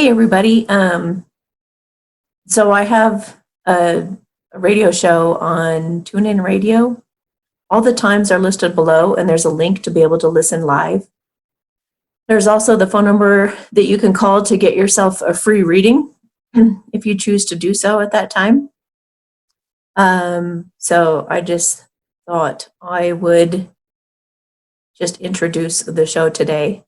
Hey everybody. So I have a radio show on TuneIn Radio. All the times are listed below, and there's a link to be able to listen live. There's also the phone number that you can call to get yourself a free reading if you choose to do so at that time. So I just thought I would just introduce the show today.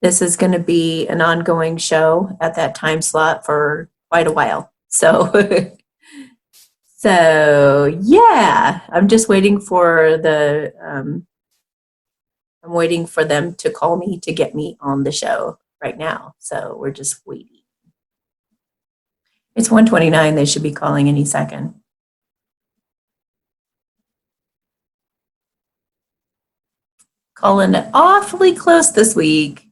This is going to be an ongoing show at that time slot for quite a while. So, yeah, I'm just waiting for I'm waiting for them to call me to get me on the show right now. So we're just waiting. It's 1:29. They should be calling any second. Calling it awfully close this week.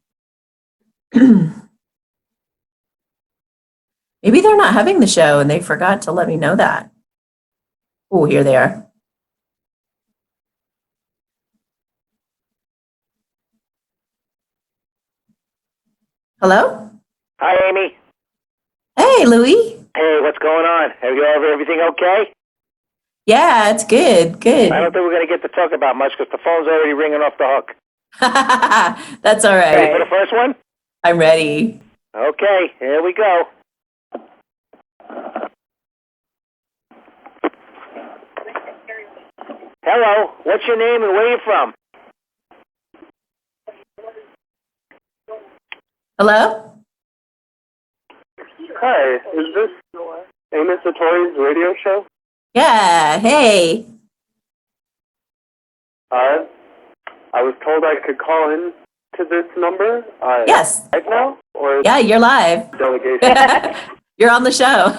Maybe they're not having the show and they forgot to let me know that. Oh, here they are. Hello? Hi, Amy. Hey, Louie. Hey, what's going on? Have you everything okay? Yeah, it's good. Good. I don't think we're going to get to talk about much because the phone's already ringing off the hook. That's all right. Ready for the first one? I'm ready. Okay, here we go. Hello, what's your name and where are you from? Hello? Hi, is this Amy Satori's radio show? Yeah, hey. I was told I could call in to this number. Yes. Right now? Or Yeah, you're live. Delegation. You're on the show.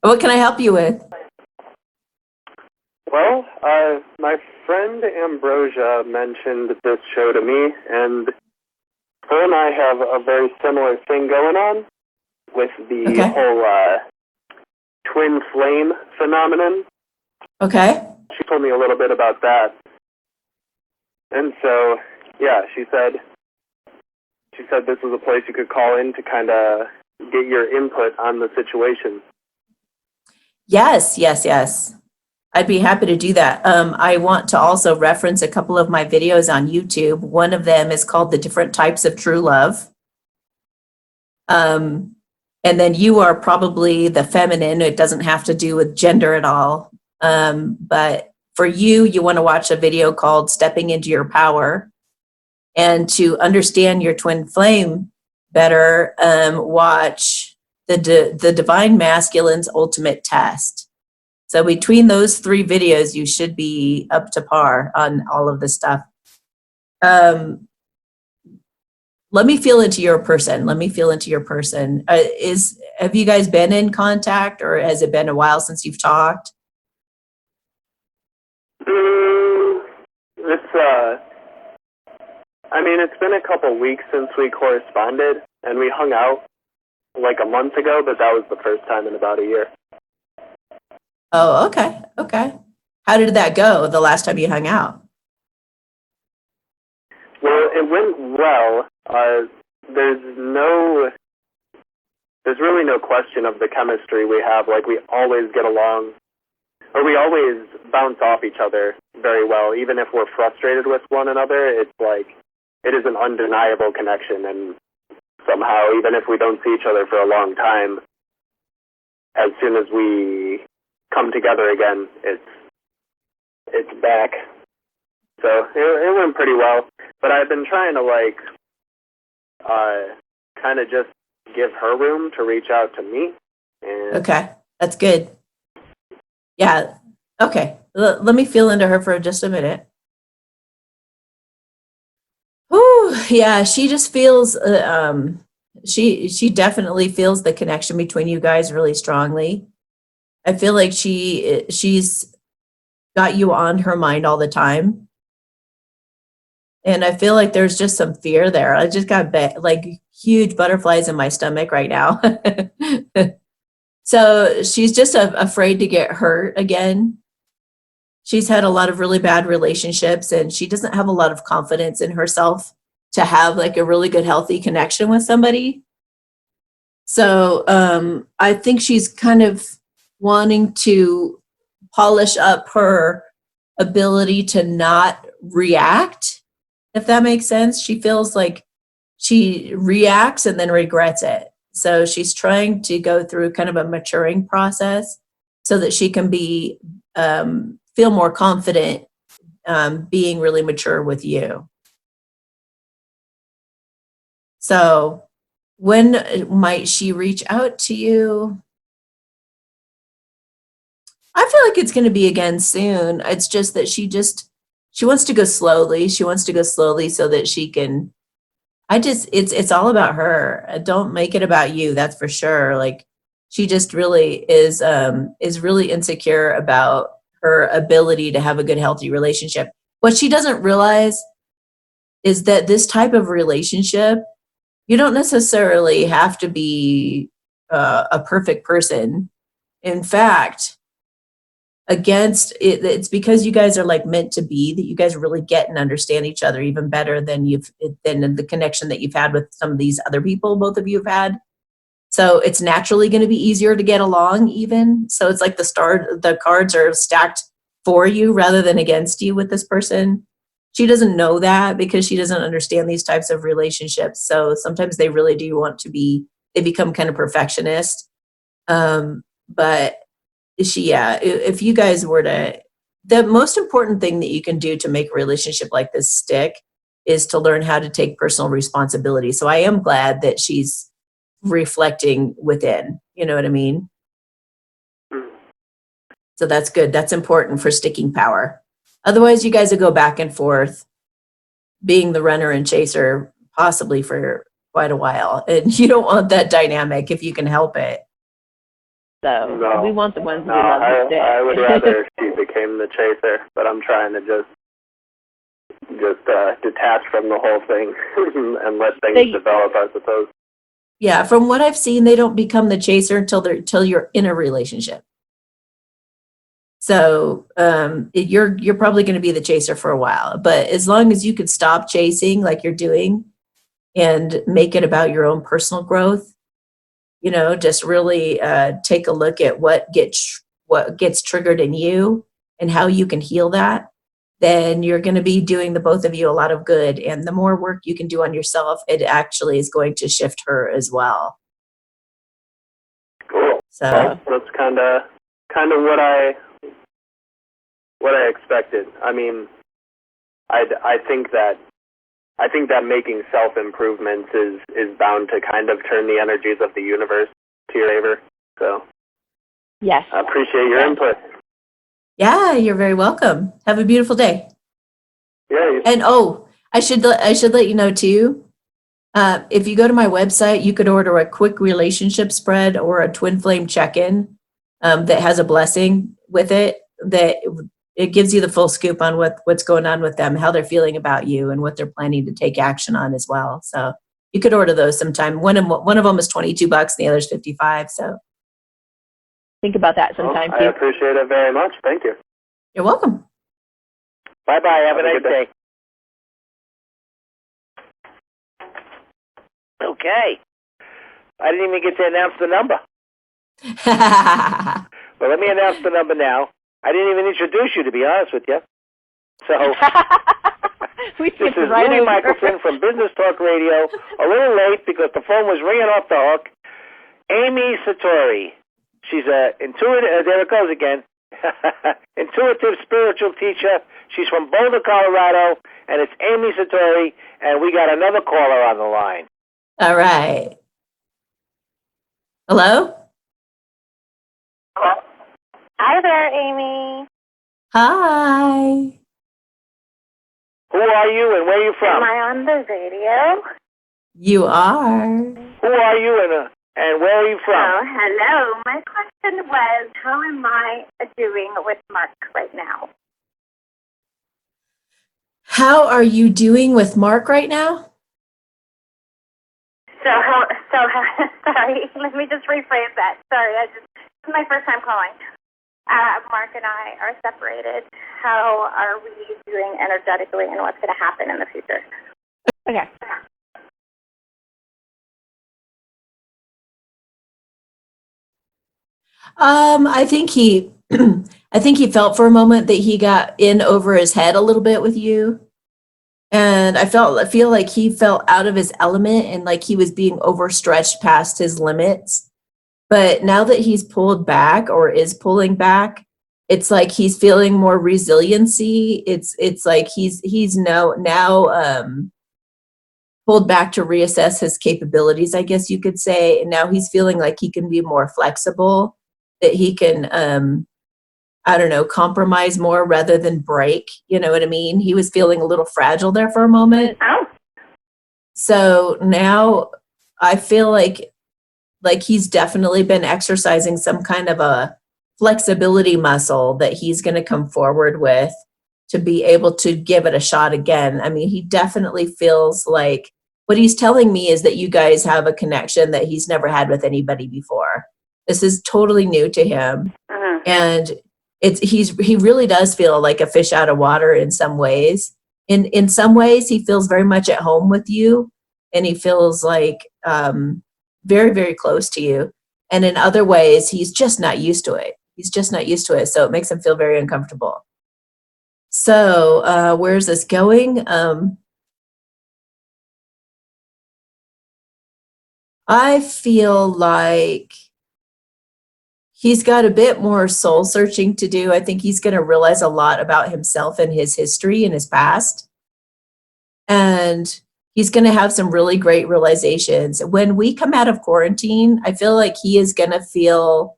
What can I help you with? Well, my friend Ambrosia mentioned this show to me, and her and I have a very similar thing going on with the whole twin flame phenomenon. Okay. She told me a little bit about that. And so, yeah, she said this was a place you could call in to kind of get your input on the situation. Yes. I'd be happy to do that. I want to also reference a couple of my videos on YouTube. One of them is called The Different Types of True Love. And then you are probably the feminine. It doesn't have to do with gender at all. But for you want to watch a video called Stepping into Your Power. And to understand your twin flame better, watch the Divine Masculine's Ultimate Test. So between those 3 videos, you should be up to par on all of this stuff. Let me feel into your person. Have you guys been in contact, or has it been a while since you've talked? It's been a couple weeks since we corresponded, and we hung out like a month ago, but that was the first time in about a year. Oh, okay. How did that go the last time you hung out? Well, it went well. There's really no question of the chemistry we have. Like, we always get along, or we always bounce off each other very well. Even if we're frustrated with one another, it's like, it is an undeniable connection, and somehow, even if we don't see each other for a long time, as soon as we come together again, it's back. So it went pretty well. But I've been trying to kind of just give her room to reach out to me. And okay, that's good. Yeah. Okay. Let me feel into her for just a minute. Whew, yeah, she just feels she definitely feels the connection between you guys really strongly. I feel like she's got you on her mind all the time. And I feel like there's just some fear there. I just got huge butterflies in my stomach right now. So she's just afraid to get hurt again. She's had a lot of really bad relationships, and she doesn't have a lot of confidence in herself to have like a really good, healthy connection with somebody. So I think she's kind of wanting to polish up her ability to not react, if that makes sense. She feels like she reacts and then regrets it. So she's trying to go through kind of a maturing process so that she can be feel more confident being really mature with you. So when might she reach out to you? I feel like it's going to be again soon. It's just that she wants to go slowly. She wants to go slowly so that she can. It's all about her. Don't make it about you. That's for sure. Like she just really is really insecure about her ability to have a good, healthy relationship. What she doesn't realize is that this type of relationship, you don't necessarily have to be a perfect person. In fact, against it, it's because you guys are like meant to be that you guys really get and understand each other even better than than the connection that you've had with some of these other people both of you have had. So it's naturally going to be easier to get along even. So it's like the cards are stacked for you rather than against you with this person. She doesn't know that because she doesn't understand these types of relationships. So sometimes they really do want to they become kind of perfectionist. But if you guys were the most important thing that you can do to make a relationship like this stick is to learn how to take personal responsibility. So I am glad that she's reflecting within, you know what I mean? So that's good. That's important for sticking power. Otherwise, you guys will go back and forth, being the runner and chaser, possibly for quite a while. And you don't want that dynamic if you can help it. So No. we want the ones No, we love to stay. I would rather she became the chaser, but I'm trying to just detach from the whole thing and let things develop, I suppose. Yeah, from what I've seen, they don't become the chaser until you're in a relationship. So you're probably going to be the chaser for a while, but as long as you could stop chasing like you're doing and make it about your own personal growth, you know, just really take a look at what gets triggered in you and how you can heal that, then you're going to be doing the both of you a lot of good. And the more work you can do on yourself, it actually is going to shift her as well. Cool. So Well, that's kind of what I expected. I mean, I think that making self improvements is bound to kind of turn the energies of the universe to your favor. So Yes. I appreciate your input. yeah, you're very welcome. Have a beautiful day. Yeah. And I should let you know too. If you go to my website, you could order a quick relationship spread or a twin flame check-in that has a blessing with it. That it gives you the full scoop on what's going on with them, how they're feeling about you, and what they're planning to take action on as well. So you could order those sometime. One of them is $22, and the other's $55. So think about that sometime I too. appreciate it very much. Thank you. You're welcome. Bye bye. Have a nice day. Okay. I didn't even get to announce the number. Well, let me announce the number now. I didn't even introduce you, to be honest with you. So We this skipped is right Louis over. Michelson from Business Talk Radio. A little late because the phone was ringing off the hook. Amy Satori. She's a intuitive. There it goes again. Intuitive spiritual teacher. She's from Boulder, Colorado, and it's Amy Satori. And we got another caller on the line. All right. Hello? Hi there, Amy. Hi. Who are you and where are you from? Am I on the radio? You are. Who are you and where are you from? Oh, hello. My question was, how am I doing with Mark right now? How are you doing with Mark right now? Sorry, let me just rephrase that. Sorry, this is my first time calling. Mark and I are separated. How are we doing energetically and what's going to happen in the future? Okay. I think he, I think he felt for a moment that he got in over his head a little bit with you. And I feel like he felt out of his element and like he was being overstretched past his limits. But now that he's pulled back or is pulling back, it's like he's feeling more resiliency. It's like he's now pulled back to reassess his capabilities, I guess you could say. And now he's feeling like he can be more flexible, that he can I don't know, compromise more rather than break. You know what I mean? He was feeling a little fragile there for a moment. Oh, So now I feel like he's definitely been exercising some kind of a flexibility muscle that he's going to come forward with to be able to give it a shot again. I mean, he definitely feels like what he's telling me is that you guys have a connection that he's never had with anybody before. This is totally new to him. And he really does feel like a fish out of water in some ways. In some ways he feels very much at home with you, and he feels like very, very close to you. And in other ways, he's just not used to it. He's just not used to it. So it makes him feel very uncomfortable. So where's this going? I feel like he's got a bit more soul searching to do. I think he's going to realize a lot about himself and his history and his past. And he's going to have some really great realizations. When we come out of quarantine, I feel like he is going to feel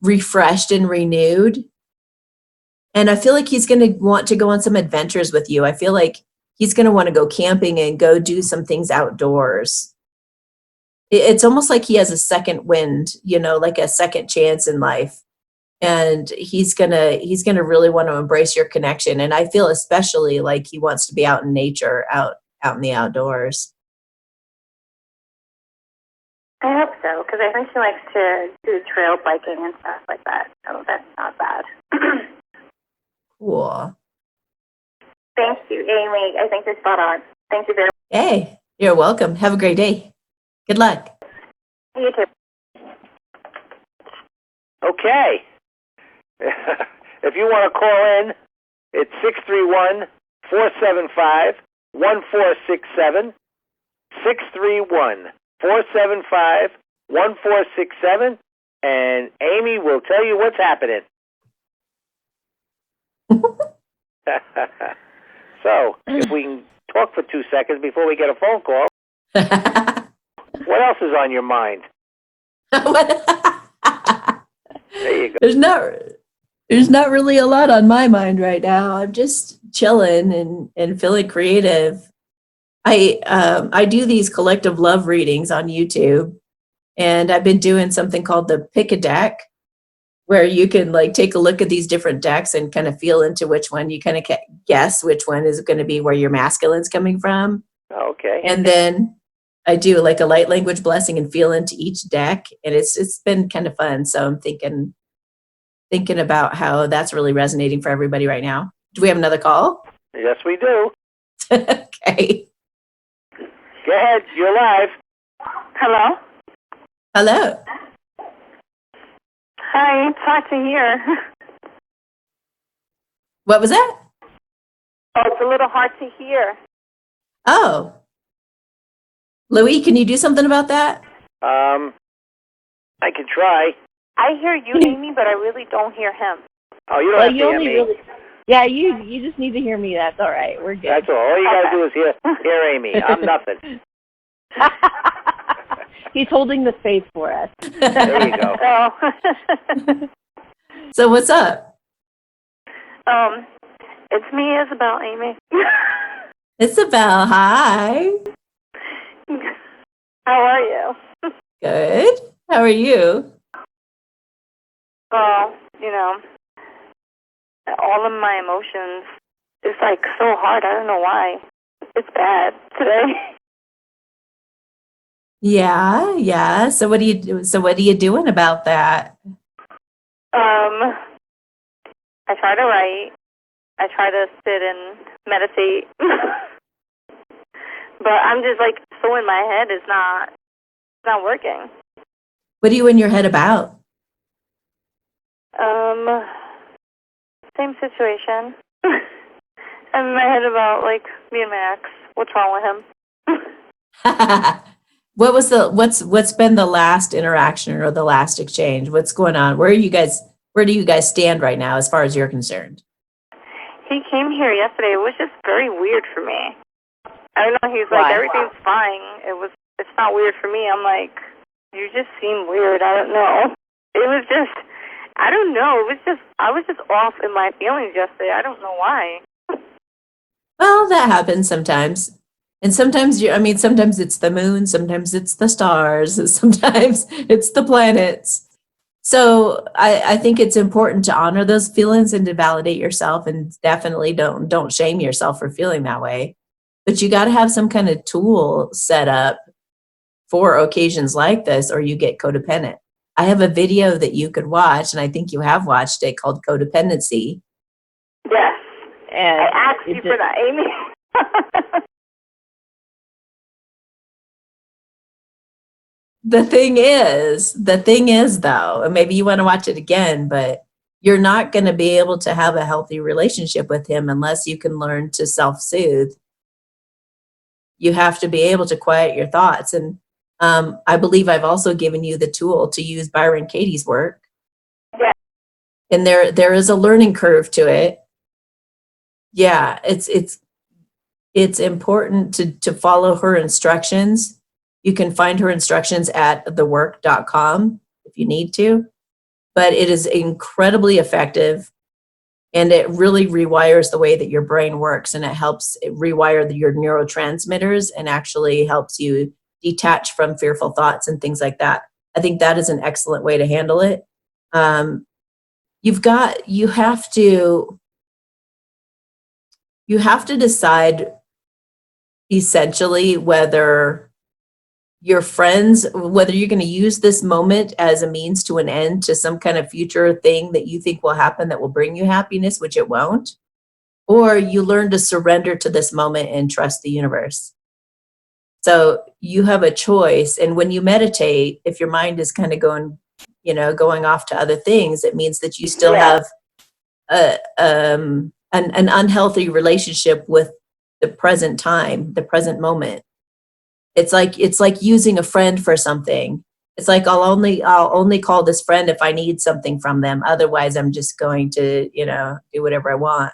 refreshed and renewed. And I feel like he's going to want to go on some adventures with you. I feel like he's going to want to go camping and go do some things outdoors. It's almost like he has a second wind, you know, like a second chance in life. And he's gonna really want to embrace your connection. And I feel especially like he wants to be out in nature, out in the outdoors. I hope so, because I think she likes to do trail biking and stuff like that. So that's not bad. Cool. Thank you, Amy. I think you're spot on. Thank you very much. Hey, you're welcome. Have a great day. Good luck. You too. Okay. If you want to call in, it's 631-475-1467. 631-475-1467. And Amy will tell you what's happening. So, if we can talk for 2 seconds before we get a phone call, what else is on your mind? There you go. There's not really a lot on my mind right now. I'm just chilling and feeling creative. I do these collective love readings on YouTube, and I've been doing something called the Pick a Deck, where you can like take a look at these different decks and kind of feel into which one you kind of guess which one is going to be where your masculine's coming from. Okay. And then I do like a light language blessing and feel into each deck, and it's been kind of fun. So I'm thinking about how that's really resonating for everybody right now. Do we have another call? Yes, we do. Okay. Go ahead. You're live. Hello? Hello. Hi, it's hard to hear. What was that? Oh, it's a little hard to hear. Oh. Louis, can you do something about that? I can try. I hear you, Amy, but I really don't hear him. Oh, you don't have to hear me. Yeah, you just need to hear me. That's all right. We're good. That's all. All you got to do is hear Amy. I'm nothing. He's holding the space for us. There you go. Oh. So what's up? It's me, Isabel, Amy. Isabel, hi. How are you? Good. How are you? Well, you know, all of my emotions is like so hard. I don't know why. It's bad today. Yeah. So what are you doing about that? I try to write. I try to sit and meditate. But I'm just like so in my head. It's not working. What are you in your head about? Same situation. I'm in my head about, like, me and my ex. What's wrong with him? What's been the last interaction or the last exchange? What's going on? Where do you guys stand right now as far as you're concerned? He came here yesterday. It was just very weird for me. I don't know. He's Why? like, everything's fine. It's not weird for me. I'm like, you just seem weird. I don't know. It was just, I don't know. I was just off in my feelings yesterday. I don't know why. Well, that happens sometimes. And sometimes sometimes it's the moon, sometimes it's the stars, sometimes it's the planets. So I think it's important to honor those feelings and to validate yourself, and definitely don't shame yourself for feeling that way. But you got to have some kind of tool set up for occasions like this, or you get codependent. I have a video that you could watch, and I think you have watched it, called Codependency. Yes. And I asked you for that, Amy. The thing is though, and maybe you want to watch it again, but you're not going to be able to have a healthy relationship with him unless you can learn to self-soothe. You have to be able to quiet your thoughts. And I believe I've also given you the tool to use Byron Katie's work. Yeah. And there is a learning curve to it. Yeah, it's important to follow her instructions. You can find her instructions at thework.com if you need to, but it is incredibly effective, and it really rewires the way that your brain works, and it helps rewire your neurotransmitters and actually helps you detach from fearful thoughts and things like that. I think that is an excellent way to handle it. You have to decide essentially whether your friends, whether you're going to use this moment as a means to an end to some kind of future thing that you think will happen that will bring you happiness, which it won't, or you learn to surrender to this moment and trust the universe. So you have a choice. And when you meditate, if your mind is kind of going off to other things, it means that you still have an unhealthy relationship with the present time, the present moment. It's like using a friend for something. It's like I'll only call this friend if I need something from them. Otherwise, I'm just going to, do whatever I want.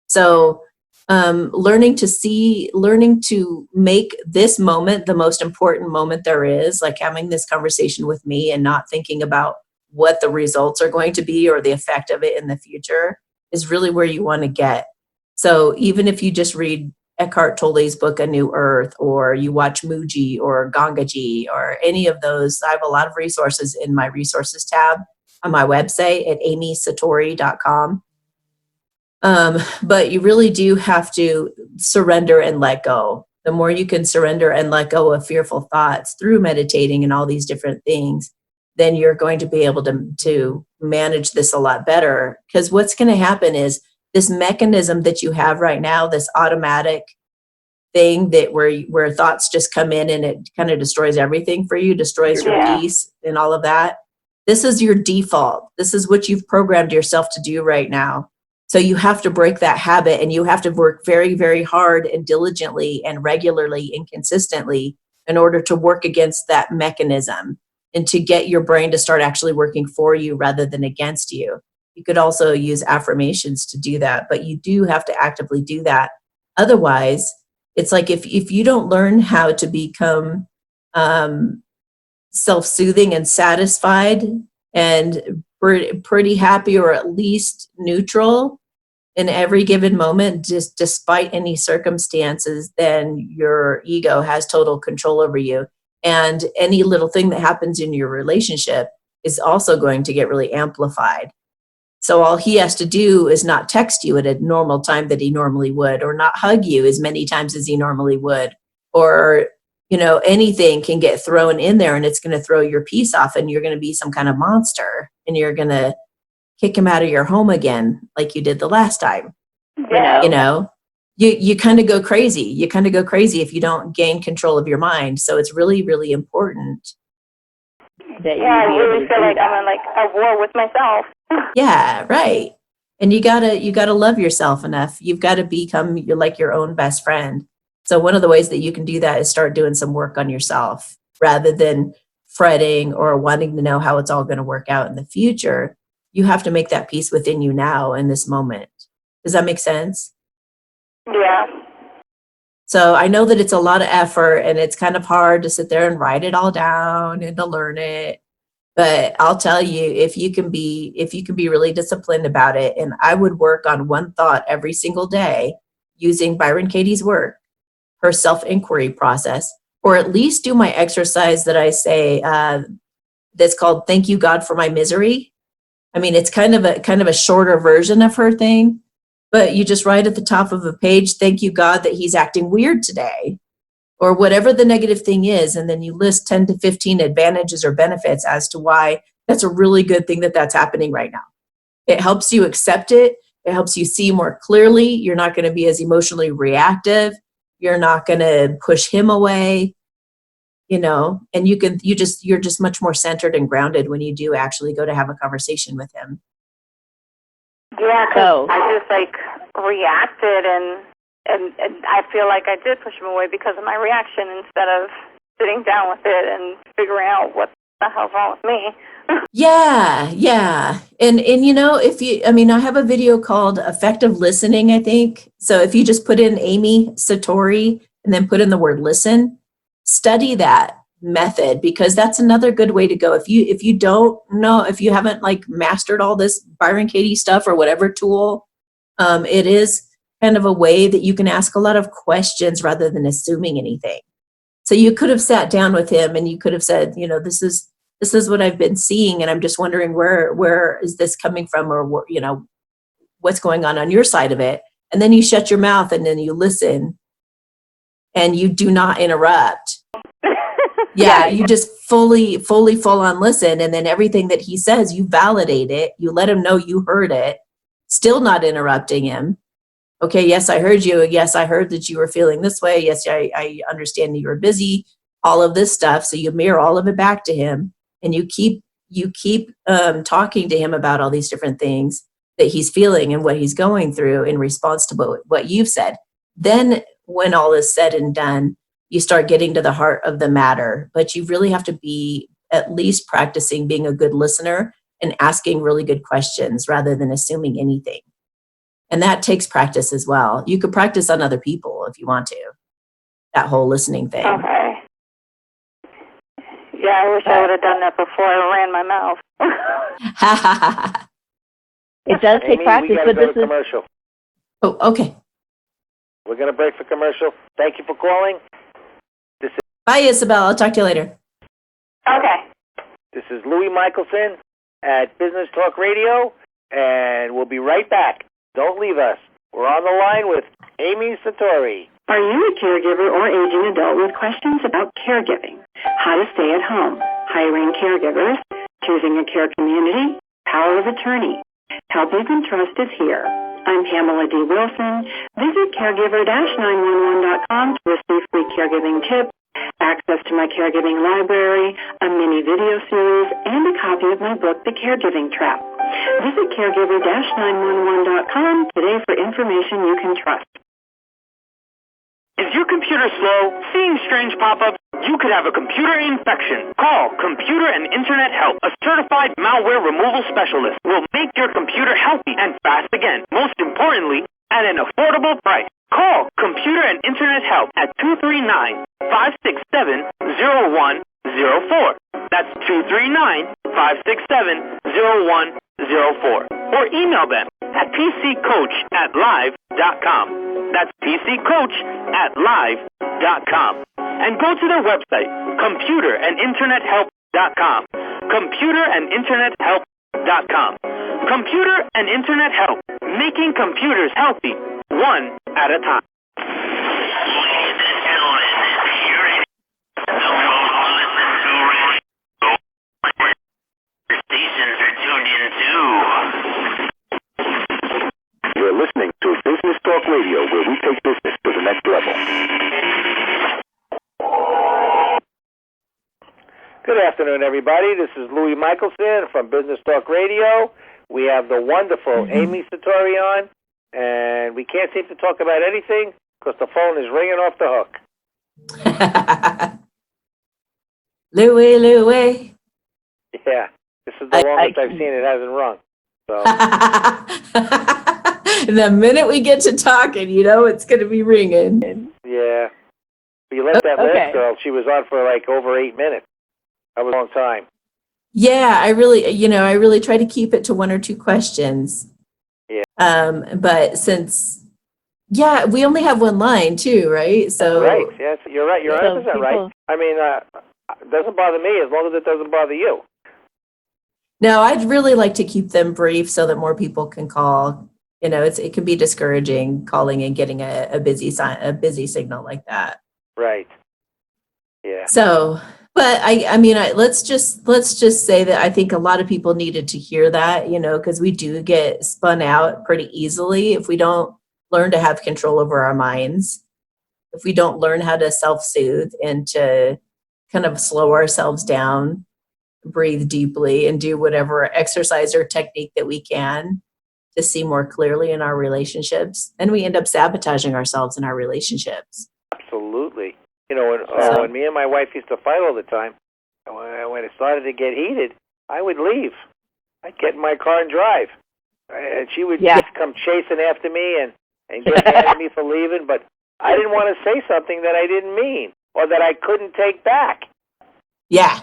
So learning to make this moment the most important moment there is, like having this conversation with me and not thinking about what the results are going to be or the effect of it in the future, is really where you want to get. So even if you just read Eckhart Tolle's book, A New Earth, or you watch Muji or Gangaji or any of those, I have a lot of resources in my resources tab on my website at amysatori.com. But you really do have to surrender and let go. The more you can surrender and let go of fearful thoughts through meditating and all these different things, then you're going to be able to manage this a lot better. Because what's going to happen is this mechanism that you have right now, this automatic thing that where thoughts just come in and it kind of destroys everything for you, destroys your peace and all of that. This is your default. This is what you've programmed yourself to do right now. So you have to break that habit, and you have to work very, very hard and diligently and regularly and consistently in order to work against that mechanism and to get your brain to start actually working for you rather than against you. You could also use affirmations to do that, but you do have to actively do that. Otherwise, it's like if you don't learn how to become self-soothing and satisfied and pretty happy, or at least neutral in every given moment, just despite any circumstances, then your ego has total control over you. And any little thing that happens in your relationship is also going to get really amplified. So all he has to do is not text you at a normal time that he normally would, or not hug you as many times as he normally would, or, anything can get thrown in there and it's going to throw your peace off, and you're going to be some kind of monster, and you're going to kick him out of your home again, like you did the last time. Yeah. You kind of go crazy. You kind of go crazy if you don't gain control of your mind. So it's really, really important. That I really feel like I'm in a war with myself. Yeah, right. And you gotta love yourself enough. You've got to become your own best friend. So one of the ways that you can do that is start doing some work on yourself rather than fretting or wanting to know how it's all going to work out in the future. You have to make that peace within you now in this moment. Does that make sense? Yeah. So I know that it's a lot of effort and it's kind of hard to sit there and write it all down and to learn it. But I'll tell you, if you can be really disciplined about it, and I would work on one thought every single day using Byron Katie's work, her self-inquiry process, or at least do my exercise that I say that's called "Thank You God for My Misery." I mean, it's kind of a shorter version of her thing, but you just write at the top of a page, "Thank you God that he's acting weird today," or whatever the negative thing is, and then you list 10 to 15 advantages or benefits as to why that's a really good thing that that's happening right now. It helps you accept it. It helps you see more clearly. You're not going to be as emotionally reactive. You're not going to push him away, and you're just much more centered and grounded when you do actually go to have a conversation with him. Yeah, So- because I just reacted and I feel like I did push him away because of my reaction instead of sitting down with it and figuring out what the hell's wrong with me. Yeah. And I have a video called Effective Listening, I think. So if you just put in Amy Satori and then put in the word listen, study that method, because that's another good way to go. If you don't know, if you haven't mastered all this Byron Katie stuff or whatever tool, it is kind of a way that you can ask a lot of questions rather than assuming anything. So you could have sat down with him and you could have said, this is what I've been seeing, and I'm just wondering where is this coming from, or what's going on your side of it. And then you shut your mouth and then you listen and you do not interrupt. Yeah, you just full on listen, and then everything that he says, you validate it, you let him know you heard it, still not interrupting him. Okay, yes, I heard you. Yes, I heard that you were feeling this way. Yes, I understand that you were busy, all of this stuff. So you mirror all of it back to him, and you keep talking to him about all these different things that he's feeling and what he's going through in response to what you've said. Then when all is said and done, you start getting to the heart of the matter. But you really have to be at least practicing being a good listener and asking really good questions rather than assuming anything. And that takes practice as well. You could practice on other people if you want to, that whole listening thing. Okay. Yeah, I wish I would have done that before I ran my mouth. It does take Amy, practice, we gotta but go this to is commercial. Oh, okay. We're going to break for commercial. Thank you for calling. Bye, Isabel. I'll talk to you later. Okay. This is Louis Michelson at Business Talk Radio, and we'll be right back. Don't leave us. We're on the line with Amy Satori. Are you a caregiver or aging adult with questions about caregiving? How to stay at home, hiring caregivers, choosing a care community, power of attorney? Help and Trust is here. I'm Pamela D. Wilson. Visit caregiver-911.com to receive free caregiving tips, access to my caregiving library, a mini video series, and a copy of my book, The Caregiving Trap. Visit caregiver-911.com today for information you can trust. Is your computer slow? Seeing strange pop-ups? You could have a computer infection. Call Computer and Internet Help. A certified malware removal specialist will make your computer healthy and fast again. Most importantly, at an affordable price. Call Computer and Internet Help at 239-567-0104. That's 239-567-0104. Or email them at pccoach@live.com. That's pccoach@live.com. And go to their website, computerandinternethelp.com. Computerandinternethelp.com. Computer and Internet Help, making computers healthy, one at a time. Ladies and gentlemen, you're in the phone listen to radio. Your stations are tuned in too. You're listening to Business Talk Radio, where we take business to the next level. Good afternoon, everybody. This is Louis Michelson from Business Talk Radio. We have the wonderful Amy Satori on, and we can't seem to talk about anything because the phone is ringing off the hook. Louie, Louie. Yeah, this is the longest I've seen it hasn't rung. So. The minute we get to talking, you know it's going to be ringing. Yeah. But you let that last girl, she was on for like over 8 minutes. That was a long time. Yeah, I really try to keep it to 1 or 2 questions. Yeah. But since, we only have 1 line too, right? So. Right. Yes, you're right. You're 100% right. I mean, it doesn't bother me as long as it doesn't bother you. No, I'd really like to keep them brief so that more people can call. You know, it can be discouraging calling and getting a busy signal like that. Right. Yeah. So, but I mean, let's just say that I think a lot of people needed to hear that, you know, because we do get spun out pretty easily if we don't learn to have control over our minds. If we don't learn how to self-soothe and to kind of slow ourselves down, breathe deeply, and do whatever exercise or technique that we can to see more clearly in our relationships, and we end up sabotaging ourselves in our relationships. Absolutely. You know, when me and my wife used to fight all the time, when it started to get heated, I would leave. I'd get in my car and drive. And she would just come chasing after me and get mad at me for leaving, but I didn't want to say something that I didn't mean or that I couldn't take back. Yeah.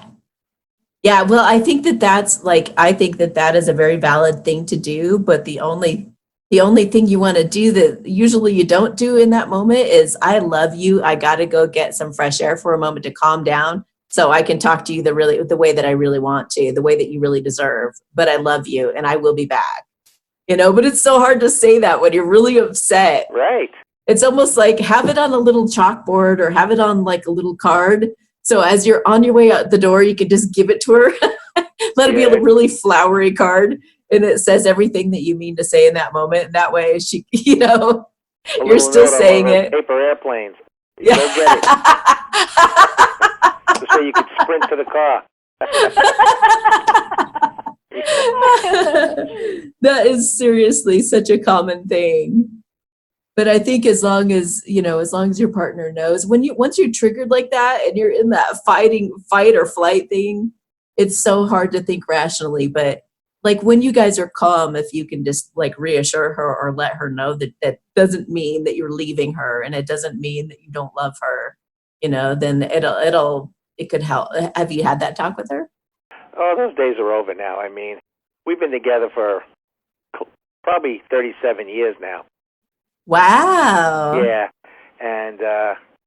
Yeah, well, I think that is a very valid thing to do, but the only thing you want to do that usually you don't do in that moment is, I love you. I got to go get some fresh air for a moment to calm down so I can talk to you the way that I really want to, the way that you really deserve. But I love you and I will be back. You know, but it's so hard to say that when you're really upset. Right. It's almost like have it on a little chalkboard or have it on like a little card. So as you're on your way out the door, you can just give it to her. Let it be a really flowery card. And it says everything that you mean to say in that moment. And that way she, you know, you're still saying it. Paper airplanes. Yeah. Go get it. This way you could sprint to the car. That is seriously such a common thing. But I think as long as your partner knows, once you're triggered like that and you're in that fight or flight thing, it's so hard to think rationally. But like when you guys are calm, if you can just like reassure her or let her know that doesn't mean that you're leaving her and it doesn't mean that you don't love her, you know, then it could help. Have you had that talk with her? Oh, those days are over now. I mean, we've been together for probably 37 years now. Wow. Yeah. And,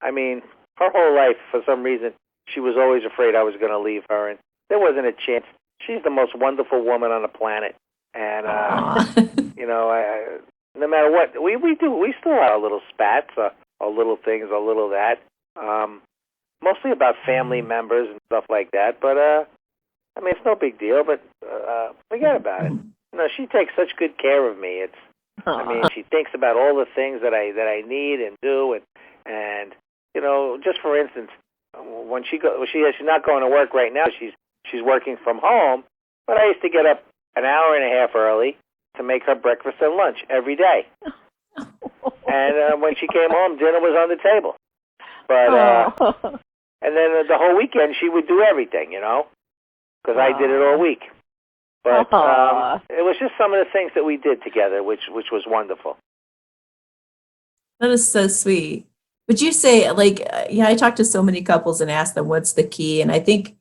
I mean, her whole life, for some reason, she was always afraid I was going to leave her. And there wasn't a chance. She's the most wonderful woman on the planet. And, you know, no matter what, we still have our little spats, our little things, our little that. Mostly about family members and stuff like that. But, I mean, it's no big deal, but forget about it. You know, she takes such good care of me. I mean, she thinks about all the things that I need and do, and you know, just for instance, when she's not going to work right now. She's working from home, but I used to get up an hour and a half early to make her breakfast and lunch every day. And when she came home, dinner was on the table. But and then the whole weekend she would do everything, you know, because I did it all week. But it was just some of the things that we did together, which was wonderful. That is so sweet. Would you say, like, I talk to so many couples and ask them what's the key, and I think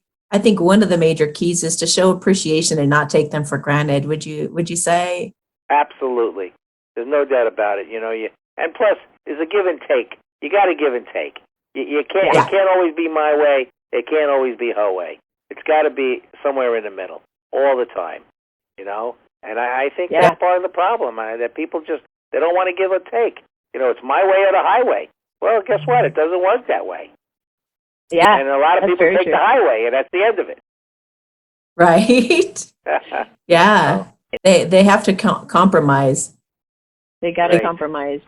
one of the major keys is to show appreciation and not take them for granted. Would you say? Absolutely. There's no doubt about it. You know, and plus, there's a give and take. You got to give and take. You can't. It can't always be my way. It can't always be her way. It's got to be somewhere in the middle all the time. You know, and I think that's part of the problem. That people they don't want to give or take. You know, it's my way or the highway. Well, guess what? It doesn't work that way. Yeah. And a lot of people take the highway, and that's the end of it. Right. Yeah. They have to compromise. They got to compromise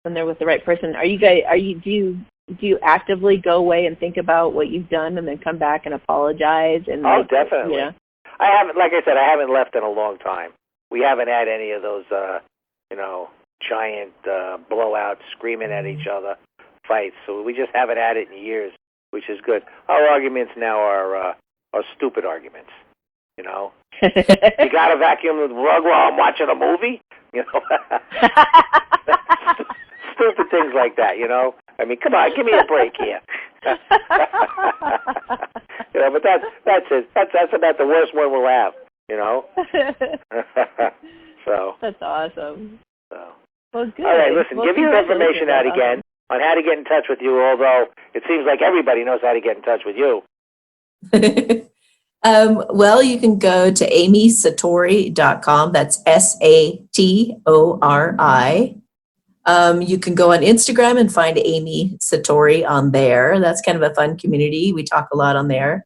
when they're with the right person. Do you actively go away and think about what you've done and then come back and apologize? And definitely. Yeah. I haven't, like I said, I haven't left in a long time. we haven't had any of those, giant blowouts screaming at each other fights. So we just haven't had it in years, which is good. Our arguments now are stupid arguments. You got to vacuum the rug while I'm watching a movie. Stupid things like that. I mean, come on, give me a break here. But that's it. That's about the worst one we'll have. So that's awesome. So. Well, good. All right, listen, give your information out again on how to get in touch with you, although it seems like everybody knows how to get in touch with you. Well, you can go to amysatori.com. That's SATORI. You can go on Instagram and find Amy Satori on there. That's kind of a fun community. We talk a lot on there.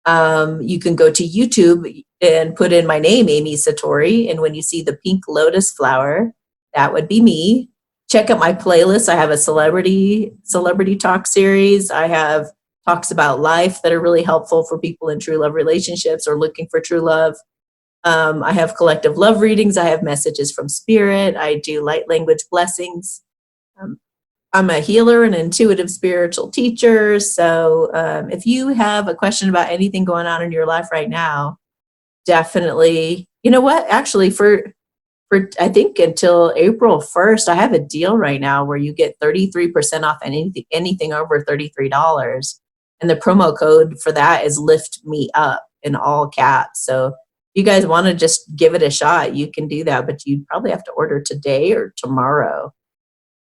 You can go to YouTube and put in my name, Amy Satori, and when you see the pink lotus flower, that would be me. Check out my playlist. I have a celebrity talk series. I have talks about life that are really helpful for people in true love relationships or looking for true love. I have collective love readings. I have messages from spirit. I do light language blessings. I'm a healer and intuitive spiritual teacher. So if you have a question about anything going on in your life right now, definitely, actually for I think until April 1st, I have a deal right now where you get 33% off anything over $33. And the promo code for that is Lift Me Up in all caps. So if you guys want to just give it a shot, you can do that, but you probably have to order today or tomorrow.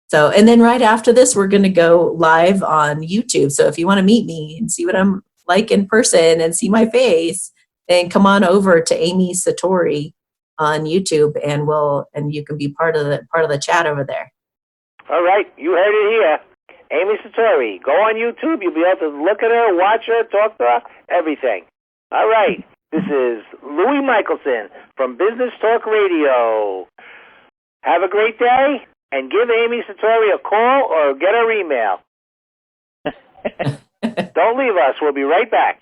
So, and then right after this, we're going to go live on YouTube. So if you want to meet me and see what I'm like in person and see my face, then come on over to Amy Satori on YouTube, and you can be part of the chat over there. All right, you heard it here. Amy Satori. Go on YouTube. You'll be able to look at her, watch her, talk to her, everything. All right. This is Louis Michelson from Business Talk Radio. Have a great day, and give Amy Satori a call or get her email. Don't leave us. We'll be right back.